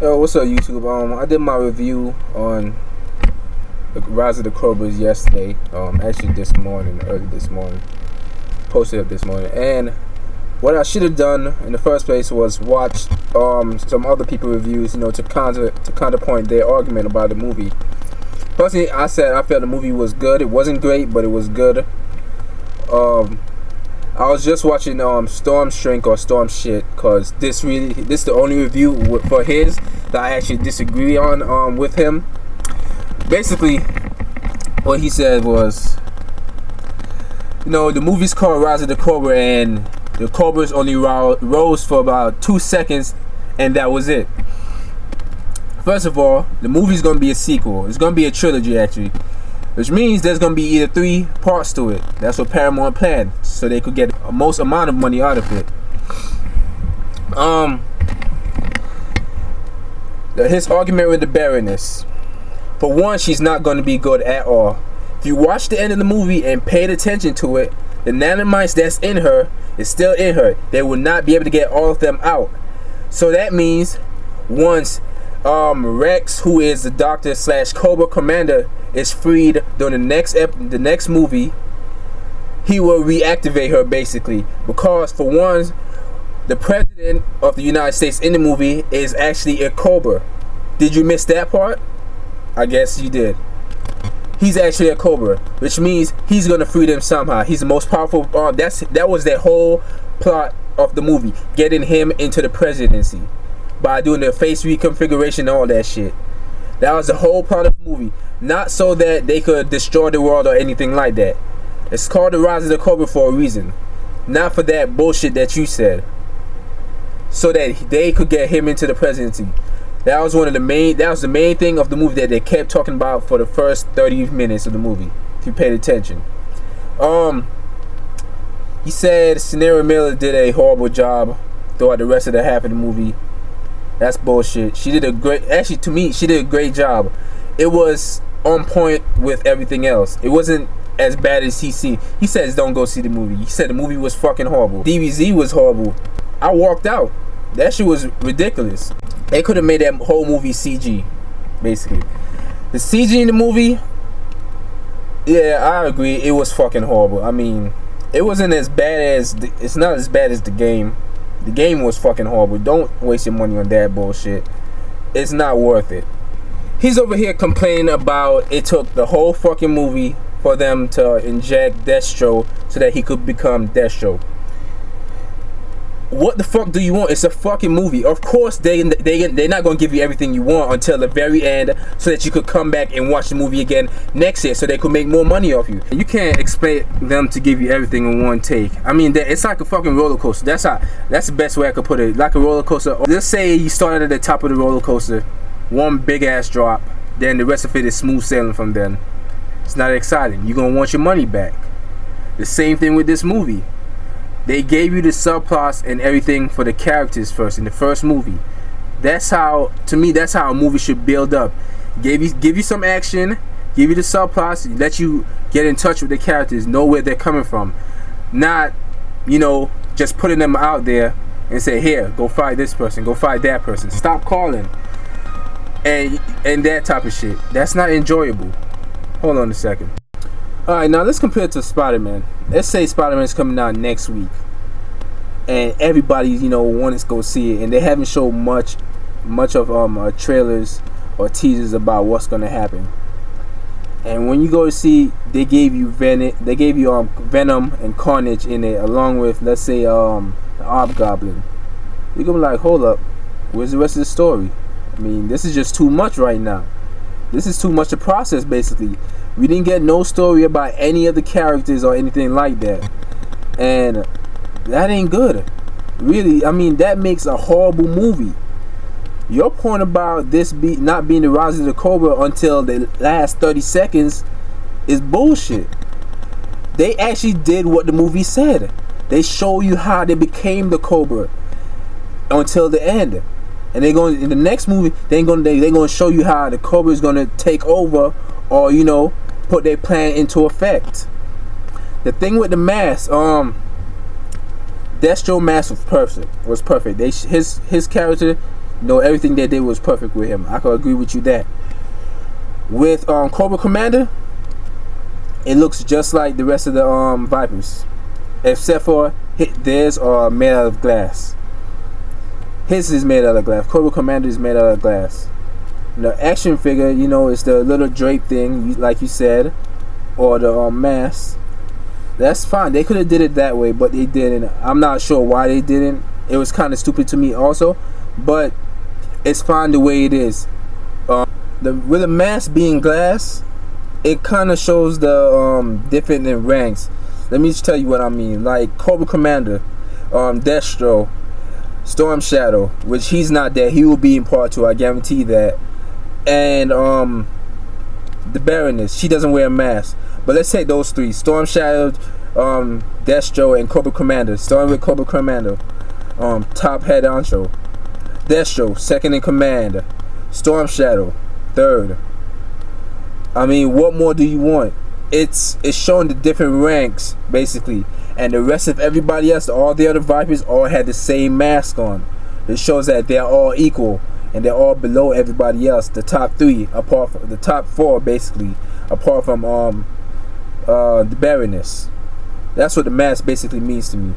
Yo, what's up, YouTube? I did my review on the Rise of the Cobras yesterday. Actually early this morning, posted it this morning. And what I should have done in the first place was watch some other people reviews, to counterpoint their argument about the movie. Personally, I felt the movie was good. It wasn't great, but it was good. I was just watching Stormsink or Stormshit, because this is the only review for his that I actually disagree on with him. Basically, what he said was, the movie's called Rise of the Cobra, and the Cobras only rose for about 2 seconds, and that was it. First of all, the movie's gonna be a sequel. It's gonna be a trilogy, actually, which means there's gonna be either 3 parts to it. That's what Paramount planned, so they could get the most amount of money out of it. His argument with the Baroness. For one, she's not gonna be good at all. If you watch the end of the movie and paid attention to it, the nanomites that's in her is still in her. They will not be able to get all of them out. So that means once Rex, who is the Doctor / Cobra Commander, is freed during the next movie, he will reactivate her, basically, because for one, the president of the United States in the movie is actually a Cobra. Did you miss that part? I guess you did. He's actually a Cobra, which means he's gonna free them somehow. He's the most powerful. That was the whole plot of the movie, getting him into the presidency by doing the face reconfiguration and all that shit. That was the whole plot of the movie. Not so that they could destroy the world or anything like that. It's called the Rise of the Cobra for a reason. Not for that bullshit that you said. So that they could get him into the presidency. That was the main thing of the movie that they kept talking about for the first 30 minutes of the movie, if you paid attention. He said Scenario Miller did a horrible job throughout the rest of the half of the movie. That's bullshit. She did to me, she did a great job. It was on point with everything else. It wasn't as bad as he says don't go see the movie. He said the movie was fucking horrible. DBZ was horrible. I walked out. That shit was ridiculous. They could have made that whole movie CG, basically. The CG in the movie, yeah, I agree, it was fucking horrible. I mean, it wasn't as bad as it's not as bad as the game. The game was fucking horrible. Don't waste your money on that bullshit. It's not worth it. He's over here complaining about it took the whole fucking movie for them to inject Destro so that he could become Destro. What the fuck do you want? It's a fucking movie. Of course they're not gonna give you everything you want until the very end, so that you could come back and watch the movie again next year, so they could make more money off you. You can't expect them to give you everything in one take. I mean, it's like a fucking roller coaster. That's the best way I could put it. Like a roller coaster. Let's say you started at the top of the roller coaster, one big ass drop, then the rest of it is smooth sailing from then. It's not exciting. You're gonna want your money back. The same thing with this movie. They gave you the subplots and everything for the characters first in the first movie. That's how, to me, that's how a movie should build up. Give you some action, give you the subplots, let you get in touch with the characters, know where they're coming from. Not, just putting them out there and say, here, go fight this person, go fight that person. Stop calling. And that type of shit. That's not enjoyable. Hold on a second. Alright, now let's compare it to Spider-Man. Let's say Spider-Man's coming out next week, and everybody, wants to go see it, and they haven't shown much of trailers or teasers about what's gonna happen. And when you go to see, they gave you Venom and Carnage in it, along with, let's say, the Hobgoblin. You're gonna be like, hold up, where's the rest of the story? I mean, this is just too much right now. This is too much to process, basically. We didn't get no story about any of the characters or anything like that. And that ain't good. Really, I mean, that makes a horrible movie. Your point about this not being the Rise of the Cobra until the last 30 seconds is bullshit. They actually did what the movie said. They show you how they became the Cobra until the end. And they're going in the next movie. They're going to show you how the Cobra is going to take over, or put their plan into effect. The thing with the mask, Destro mask was perfect. His character No, everything they did was perfect with him. I could agree with you that. With Cobra Commander, it looks just like the rest of the Vipers, except for theirs are made out of glass. His is made out of glass. Cobra Commander is made out of glass. The action figure, you know, is the little drape thing, like you said, or the mask. That's fine. They could have did it that way, but they didn't. I'm not sure why they didn't. It was kind of stupid to me also, but it's fine the way it is. With the mask being glass, it kind of shows the different in ranks. Let me just tell you what I mean. Like Cobra Commander, Destro, Storm Shadow, which he's not there. He will be in part 2. I guarantee that. And the Baroness, she doesn't wear a mask. But let's take those three: Storm Shadow, Destro, and Cobra Commander. Starting with Cobra Commander, top head honcho. Destro, second in command. Storm Shadow, third. I mean, what more do you want? It's showing the different ranks basically, and the rest of everybody else, all the other Vipers, all had the same mask on. It shows that they're all equal and they're all below everybody else. The top 3, apart from the top 4, basically, apart from the Baroness. That's what the mask basically means to me.